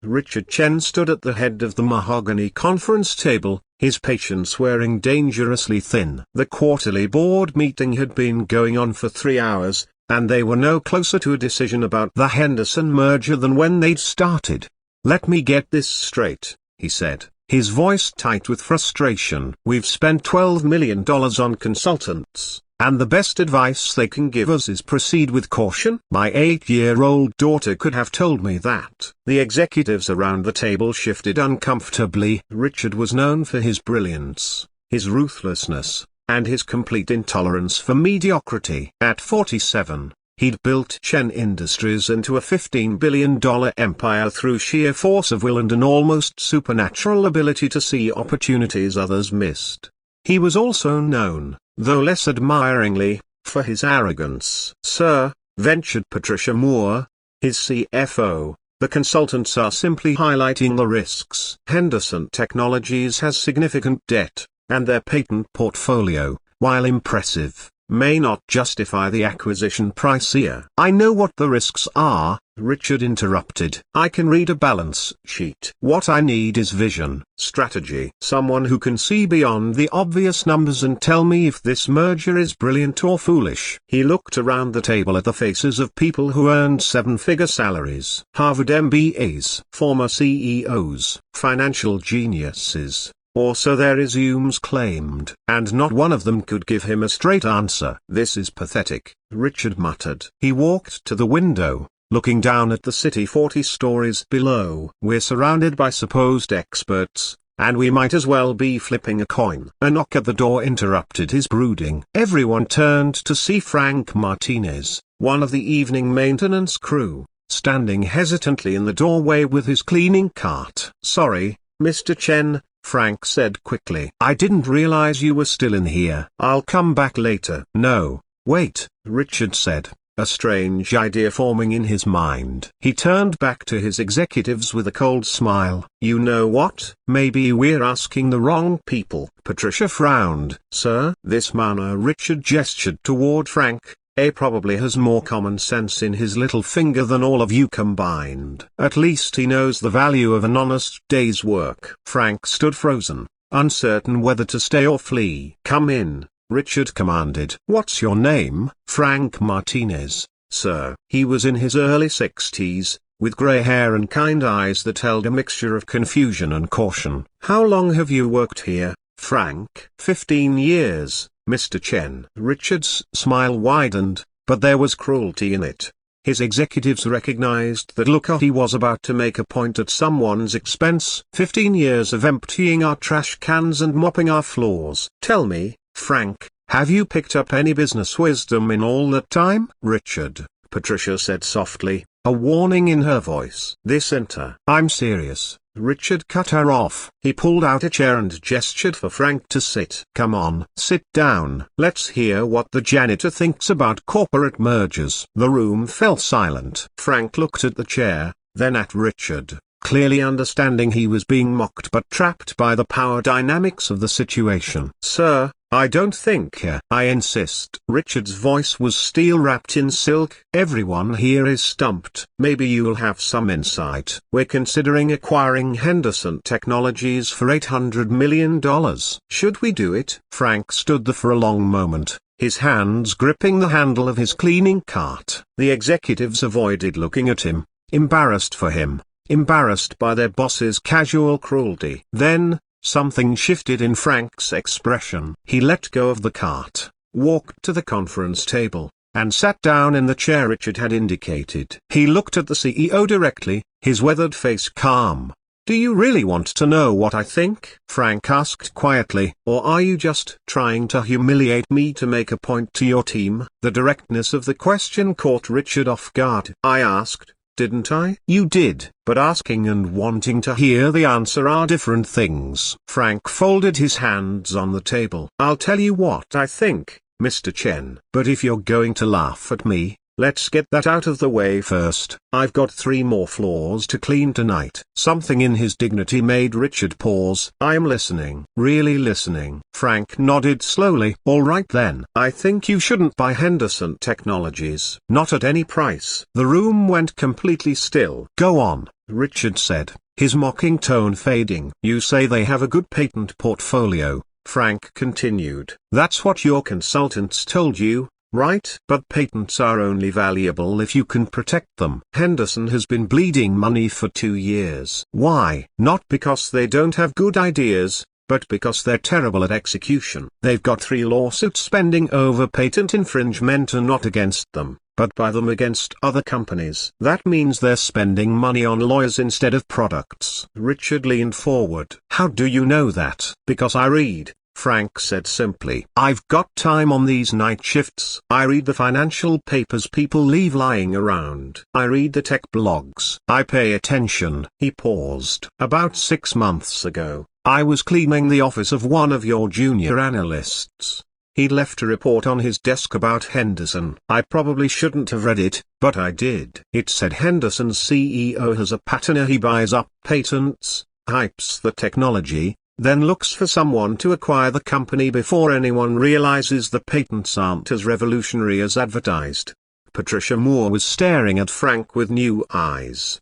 Richard Chen stood at the head of the mahogany conference table, his patience wearing dangerously thin. The quarterly board meeting had been going on for 3 hours, and they were no closer to a decision about the Henderson merger than when they'd started. "Let me get this straight," he said, his voice tight with frustration. "We've spent $12 million on consultants, and the best advice they can give us is proceed with caution. My 8-year-old daughter could have told me that." The executives around the table shifted uncomfortably. Richard was known for his brilliance, his ruthlessness, and his complete intolerance for mediocrity. At 47, he'd built Chen Industries into a $15 billion empire through sheer force of will and an almost supernatural ability to see opportunities others missed. He was also known, though less admiringly, for his arrogance. "Sir," ventured Patricia Moore, his CFO, "the consultants are simply highlighting the risks. Henderson Technologies has significant debt, and their patent portfolio, while impressive, may not justify the acquisition price here." "I know what the risks are," Richard interrupted. "I can read a balance sheet. What I need is vision, strategy. Someone who can see beyond the obvious numbers and tell me if this merger is brilliant or foolish." He looked around the table at the faces of people who earned 7-figure salaries. Harvard MBAs, former CEOs, financial geniuses, or so their resumes claimed. And not one of them could give him a straight answer. "This is pathetic," Richard muttered. He walked to the window, looking down at the city 40 stories below. "We're surrounded by supposed experts, and we might as well be flipping a coin." A knock at the door interrupted his brooding. Everyone turned to see Frank Martinez, one of the evening maintenance crew, standing hesitantly in the doorway with his cleaning cart. "Sorry, Mr. Chen," Frank said quickly. "I didn't realize you were still in here. I'll come back later." "No, wait," Richard said, a strange idea forming in his mind. He turned back to his executives with a cold smile. "You know what? Maybe we're asking the wrong people." Patricia frowned. "Sir?" This manner Richard gestured toward Frank. Probably has more common sense in his little finger than all of you combined. At least he knows the value of an honest day's work." Frank stood frozen, uncertain whether to stay or flee. "Come in," Richard commanded. "What's your name?" "Frank Martinez, sir." He was in his early 60s, with grey hair and kind eyes that held a mixture of confusion and caution. "How long have you worked here, Frank?" 15 years. Mr. Chen. Richard's smile widened, but there was cruelty in it. His executives recognized that look. He was about to make a point at someone's expense. 15 years of emptying our trash cans and mopping our floors. "Tell me, Frank, have you picked up any business wisdom in all that time?" "Richard," Patricia said softly, a warning in her voice. "Enter." "I'm serious," Richard cut her off. He pulled out a chair and gestured for Frank to sit. "Come on, sit down. Let's hear what the janitor thinks about corporate mergers." The room fell silent. Frank looked at the chair, then at Richard, clearly understanding he was being mocked but trapped by the power dynamics of the situation. "Sir, I don't think I insist." Richard's voice was steel wrapped in silk. "Everyone here is stumped. Maybe you'll have some insight. We're considering acquiring Henderson Technologies for $800 million. Should we do it?" Frank stood there for a long moment, his hands gripping the handle of his cleaning cart. The executives avoided looking at him, embarrassed for him, embarrassed by their boss's casual cruelty. Then, something shifted in Frank's expression. He let go of the cart, walked to the conference table, and sat down in the chair Richard had indicated. He looked at the CEO directly, his weathered face calm. "Do you really want to know what I think?" Frank asked quietly. "Or are you just trying to humiliate me to make a point to your team?" The directness of the question caught Richard off guard. "I asked, didn't I?" "You did, but asking and wanting to hear the answer are different things." Frank folded his hands on the table. "I'll tell you what I think, Mr. Chen. But if you're going to laugh at me, let's get that out of the way first. I've got 3 more floors to clean tonight." Something in his dignity made Richard pause. "I'm listening." "Really listening?" Frank nodded slowly. "All right then. I think you shouldn't buy Henderson Technologies. Not at any price." The room went completely still. "Go on," Richard said, his mocking tone fading. You say they have a good patent portfolio, Frank continued. That's what your consultants told you, right? But patents are only valuable if you can protect them. Henderson has been bleeding money for 2 years. Why? Not because they don't have good ideas, but because they're terrible at execution. They've got 3 lawsuits pending over patent infringement, and not against them, but by them against other companies. That means they're spending money on lawyers instead of products. Richard leaned forward. How do you know that? Because I read, Frank said simply. I've got time on these night shifts. I read the financial papers people leave lying around. I read the tech blogs. I pay attention. He paused. About 6 months ago, I was cleaning the office of one of your junior analysts. He'd left a report on his desk about Henderson. I probably shouldn't have read it, but I did. It said Henderson's CEO has a patent. He buys up patents, hypes the technology, then looks for someone to acquire the company before anyone realizes the patents aren't as revolutionary as advertised. Patricia Moore was staring at Frank with new eyes.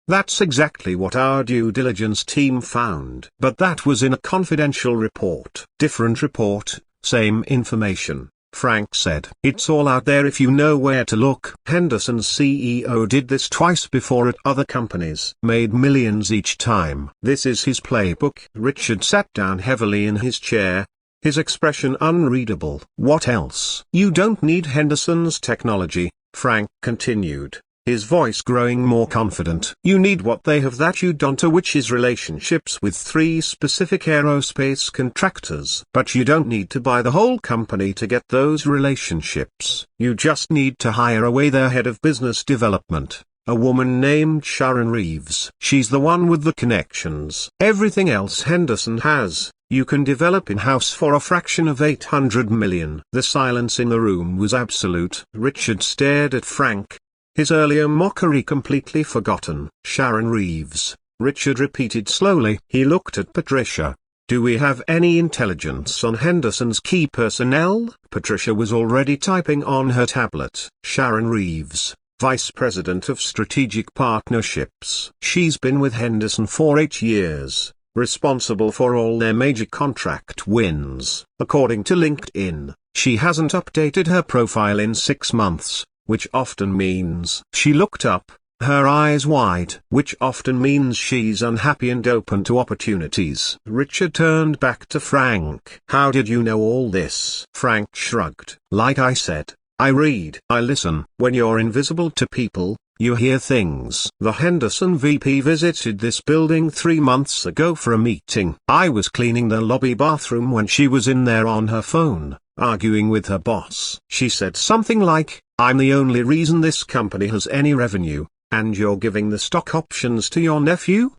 That's exactly what our due diligence team found. But that was in a confidential report. Different report, same information, Frank said. It's all out there if you know where to look. Henderson's CEO did this twice before at other companies. Made millions each time. This is his playbook. Richard sat down heavily in his chair, his expression unreadable. What else? You don't need Henderson's technology, Frank continued, his voice growing more confident. You need what they have that you don't, which is relationships with 3 specific aerospace contractors. But you don't need to buy the whole company to get those relationships. You just need to hire away their head of business development, a woman named Sharon Reeves. She's the one with the connections. Everything else Henderson has, you can develop in-house for a fraction of $800 million. The silence in the room was absolute. Richard stared at Frank, his earlier mockery completely forgotten. Sharon Reeves, Richard repeated slowly. He looked at Patricia. Do we have any intelligence on Henderson's key personnel? Patricia was already typing on her tablet. Sharon Reeves, Vice President of Strategic Partnerships. She's been with Henderson for 8 years, responsible for all their major contract wins. According to LinkedIn, she hasn't updated her profile in 6 months. Which often means she looked up, her eyes wide. Which often means she's unhappy and open to opportunities. Richard turned back to Frank. How did you know all this? Frank shrugged. Like I said, I read. I listen. When you're invisible to people, you hear things. The Henderson VP visited this building 3 months ago for a meeting. I was cleaning the lobby bathroom when she was in there on her phone, arguing with her boss. She said something like, I'm the only reason this company has any revenue, and you're giving the stock options to your nephew?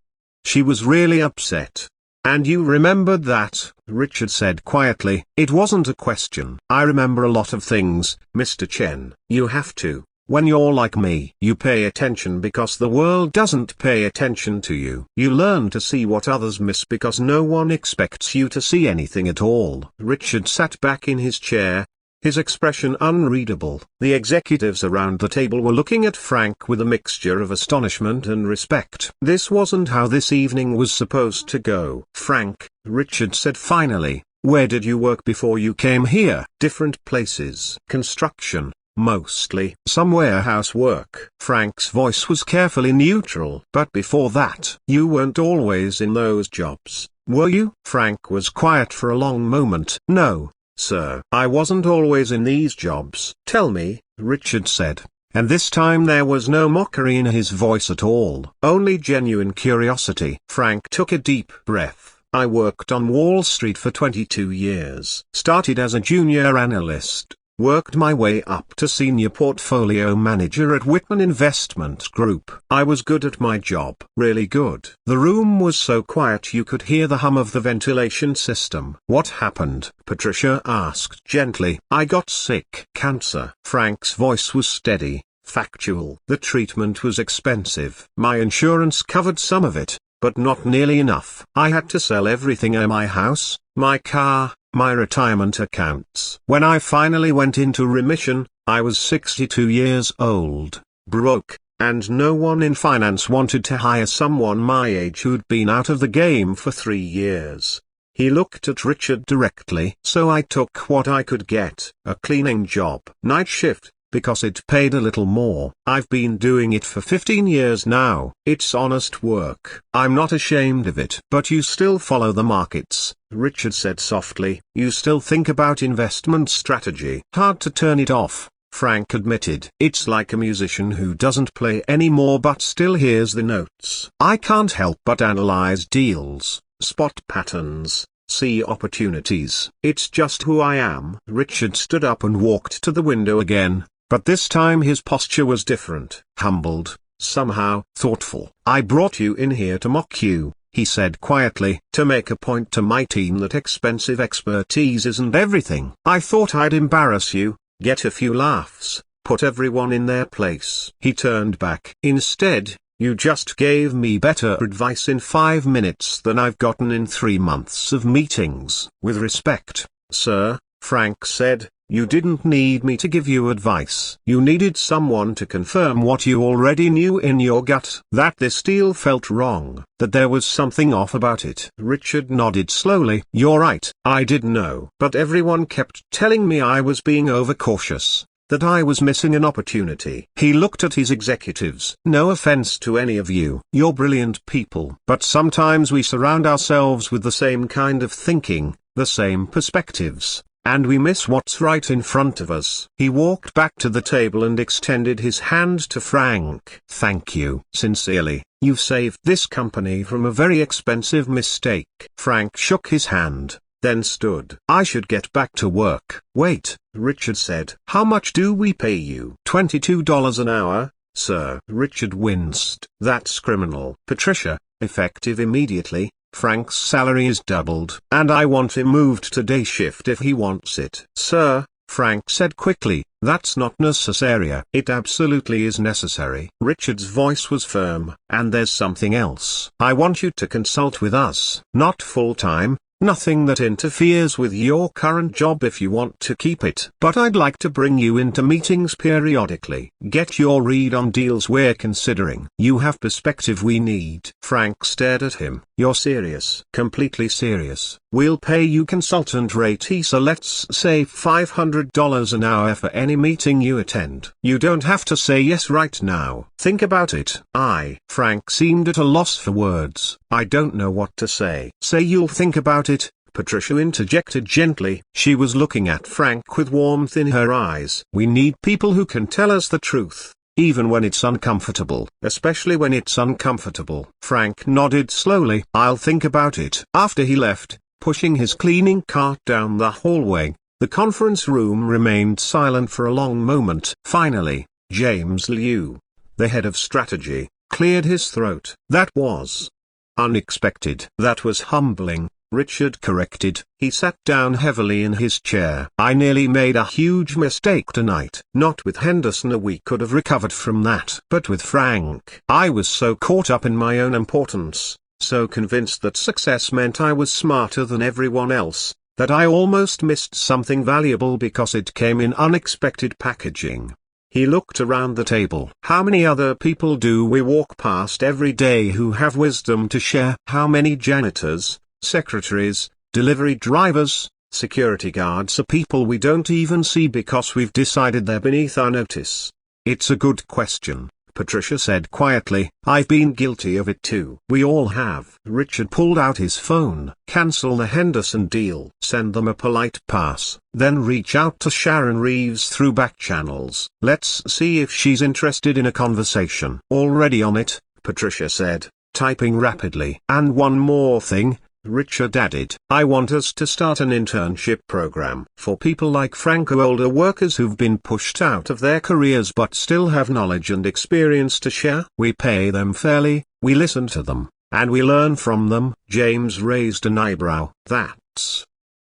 She was really upset. And you remembered that, Richard said quietly. It wasn't a question. I remember a lot of things, Mr. Chen. You have to. When you're like me, you pay attention because the world doesn't pay attention to you. You learn to see what others miss because no one expects you to see anything at all. Richard sat back in his chair, his expression unreadable. The executives around the table were looking at Frank with a mixture of astonishment and respect. This wasn't how this evening was supposed to go. Frank, Richard said finally, where did you work before you came here? Different places. Construction, mostly. Some warehouse work. Frank's voice was carefully neutral. But before that, you weren't always in those jobs, were you? Frank was quiet for a long moment. No, sir. I wasn't always in these jobs. Tell me, Richard said, and this time there was no mockery in his voice at all, only genuine curiosity. Frank took a deep breath. I worked on Wall Street for 22 years. Started as a junior analyst, worked my way up to senior portfolio manager at Whitman Investment Group. I was good at my job. Really good. The room was so quiet you could hear the hum of the ventilation system. What happened? Patricia asked gently. I got sick. Cancer. Frank's voice was steady, factual. The treatment was expensive. My insurance covered some of it, but not nearly enough. I had to sell everything in my house, my car, my retirement accounts. When I finally went into remission, I was 62 years old, broke, and no one in finance wanted to hire someone my age who'd been out of the game for 3 years. He looked at Richard directly. So I took what I could get, a cleaning job. Night shift, because it paid a little more. I've been doing it for 15 years now. It's honest work. I'm not ashamed of it. But you still follow the markets, Richard said softly. You still think about investment strategy. Hard to turn it off, Frank admitted. It's like a musician who doesn't play anymore but still hears the notes. I can't help but analyze deals, spot patterns, see opportunities. It's just who I am. Richard stood up and walked to the window again, but this time his posture was different. Humbled, somehow thoughtful. I brought you in here to mock you, he said quietly, to make a point to my team that expensive expertise isn't everything. I thought I'd embarrass you, get a few laughs, put everyone in their place. He turned back. Instead, you just gave me better advice in 5 minutes than I've gotten in 3 months of meetings. With respect, sir, Frank said, you didn't need me to give you advice. You needed someone to confirm what you already knew in your gut. That this deal felt wrong, that there was something off about it. Richard nodded slowly. You're right, I did know. But everyone kept telling me I was being overcautious, that I was missing an opportunity. He looked at his executives. No offense to any of you. You're brilliant people. But sometimes we surround ourselves with the same kind of thinking, the same perspectives, and we miss what's right in front of us. He walked back to the table and extended his hand to Frank. Thank you. Sincerely, you've saved this company from a very expensive mistake. Frank shook his hand, then stood. I should get back to work. Wait, Richard said. How much do we pay you? $22 an hour, sir. Richard winced. That's criminal. Patricia, effective immediately, Frank's salary is doubled. And I want him moved to day shift if he wants it. Sir, Frank said quickly, that's not necessary. It absolutely is necessary. Richard's voice was firm. And there's something else. I want you to consult with us. Not full-time, nothing that interferes with your current job if you want to keep it. But I'd like to bring you into meetings periodically. Get your read on deals we're considering. You have perspective we need. Frank stared at him. You're serious? Completely serious. We'll pay you consultant rate. So let's say $500 an hour for any meeting you attend. You don't have to say yes right now. Think about it. Frank seemed at a loss for words. I don't know what to say. Say you'll think about it, Patricia interjected gently. She was looking at Frank with warmth in her eyes. We need people who can tell us the truth, even when it's uncomfortable. Especially when it's uncomfortable. Frank nodded slowly. I'll think about it. After he left, pushing his cleaning cart down the hallway, the conference room remained silent for a long moment. Finally, James Liu, the head of strategy, cleared his throat. That was unexpected. That was humbling, Richard corrected. He sat down heavily in his chair. I nearly made a huge mistake tonight. Not with Henderson, we could have recovered from that. But with Frank, I was so caught up in my own importance, so convinced that success meant I was smarter than everyone else, that I almost missed something valuable because it came in unexpected packaging. He looked around the table. How many other people do we walk past every day who have wisdom to share? How many janitors, secretaries, delivery drivers, security guards are people we don't even see because we've decided they're beneath our notice? It's a good question, Patricia said quietly. I've been guilty of it too. We all have. Richard pulled out his phone. Cancel the Henderson deal. Send them a polite pass. Then reach out to Sharon Reeves through back channels. Let's see if she's interested in a conversation. Already on it, Patricia said, typing rapidly. And one more thing, Richard added. I want us to start an internship program for people like Frank, older workers who've been pushed out of their careers but still have knowledge and experience to share. We pay them fairly, we listen to them, and we learn from them. James raised an eyebrow. That's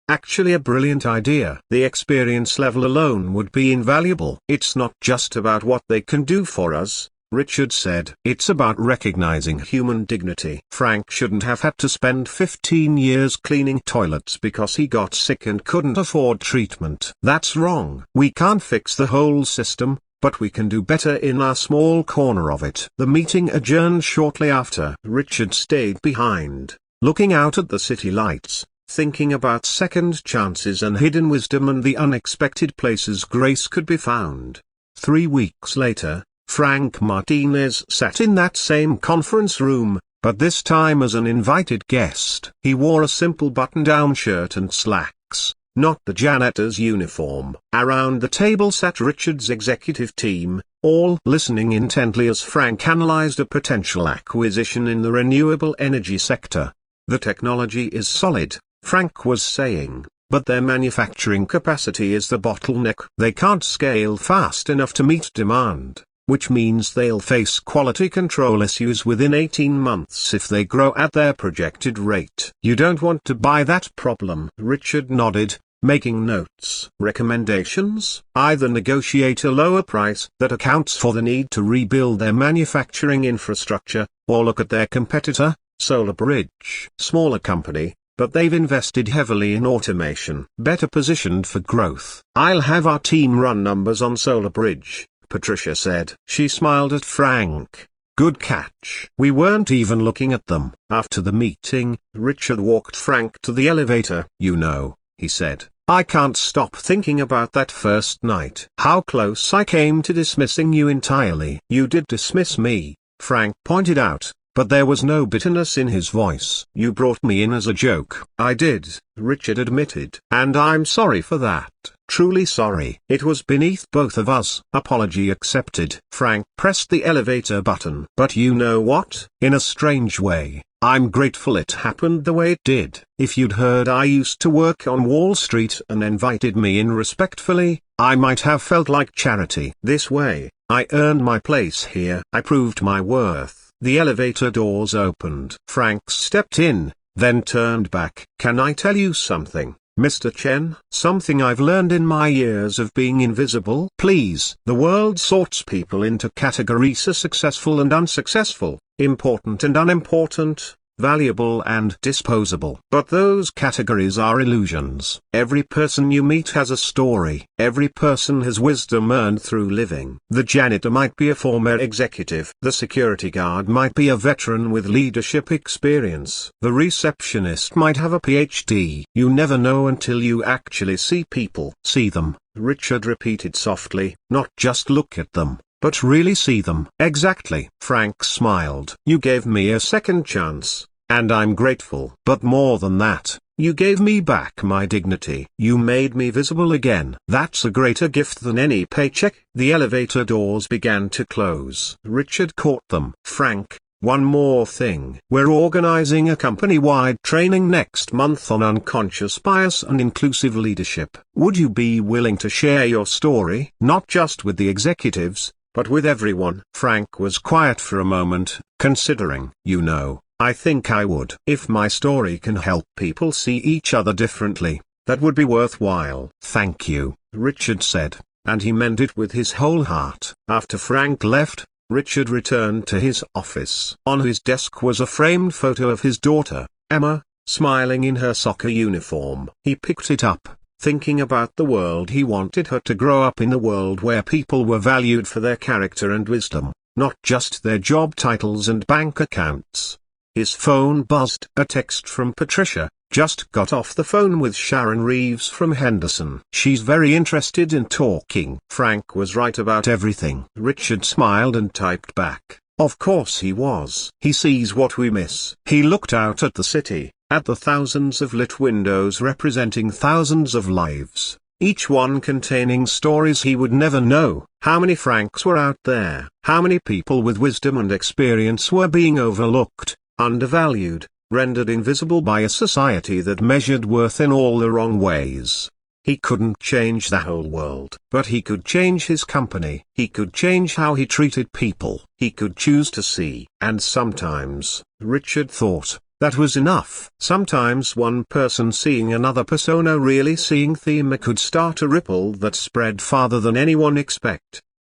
actually a brilliant idea. The experience level alone would be invaluable. It's not just about what they can do for us, Richard said. It's about recognizing human dignity. Frank shouldn't have had to spend 15 years cleaning toilets because he got sick and couldn't afford treatment. That's wrong. We can't fix the whole system, but we can do better in our small corner of it. The meeting adjourned shortly after. Richard stayed behind, looking out at the city lights, thinking about second chances and hidden wisdom and the unexpected places grace could be found. 3 weeks later, Frank Martinez sat in that same conference room, but this time as an invited guest. He wore a simple button-down shirt and slacks, not the janitor's uniform. Around the table sat Richard's executive team, all listening intently as Frank analyzed a potential acquisition in the renewable energy sector. The technology is solid, Frank was saying, but their manufacturing capacity is the bottleneck. They can't scale fast enough to meet demand, which means they'll face quality control issues within 18 months if they grow at their projected rate. You don't want to buy that problem. Richard nodded, making notes. Recommendations: either negotiate a lower price that accounts for the need to rebuild their manufacturing infrastructure, or look at their competitor, SolarBridge. Smaller company, but they've invested heavily in automation. Better positioned for growth. I'll have our team run numbers on SolarBridge, Patricia said. She smiled at Frank. Good catch. We weren't even looking at them. After the meeting, Richard walked Frank to the elevator. You know, he said, I can't stop thinking about that first night. How close I came to dismissing you entirely. You did dismiss me, Frank pointed out, but there was no bitterness in his voice. You brought me in as a joke. I did, Richard admitted. And I'm sorry for that. Truly sorry. It was beneath both of us. Apology accepted. Frank pressed the elevator button. But you know what? In a strange way, I'm grateful it happened the way it did. If you'd heard I used to work on Wall Street and invited me in respectfully, I might have felt like charity. This way, I earned my place here. I proved my worth. The elevator doors opened. Frank stepped in, then turned back. Can I tell you something, Mr. Chen? Something I've learned in my years of being invisible? Please. The world sorts people into categories: successful and unsuccessful, important and unimportant, valuable and disposable. But those categories are illusions. Every person you meet has a story. Every person has wisdom earned through living. The janitor might be a former executive. The security guard might be a veteran with leadership experience. The receptionist might have a PhD. You never know until you actually see people. See them, Richard repeated softly. Not just look at them, but really see them. Exactly. Frank smiled. You gave me a second chance, and I'm grateful. But more than that, you gave me back my dignity. You made me visible again. That's a greater gift than any paycheck. The elevator doors began to close. Richard caught them. Frank, one more thing. We're organizing a company-wide training next month on unconscious bias and inclusive leadership. Would you be willing to share your story? Not just with the executives, but with everyone. Frank was quiet for a moment, considering. You know, I think I would. If my story can help people see each other differently, that would be worthwhile. Thank you, Richard said, and he meant it with his whole heart. After Frank left, Richard returned to his office. On his desk was a framed photo of his daughter, Emma, smiling in her soccer uniform. He picked it up, thinking about the world he wanted her to grow up in, the world where people were valued for their character and wisdom, not just their job titles and bank accounts. His phone buzzed. A text from Patricia. Just got off the phone with Sharon Reeves from Henderson. She's very interested in talking. Frank was right about everything. Richard smiled and typed back. Of course he was. He sees what we miss. He looked out at the city, at the thousands of lit windows representing thousands of lives, each one containing stories he would never know. How many Franks were out there? How many people with wisdom and experience were being overlooked, undervalued, rendered invisible by a society that measured worth in all the wrong ways? He couldn't change the whole world, but he could change his company. He could change how he treated people. He could choose to see. And sometimes, Richard thought, that was enough. Sometimes one person seeing another persona really seeing theme could start a ripple that spread farther than anyone expect.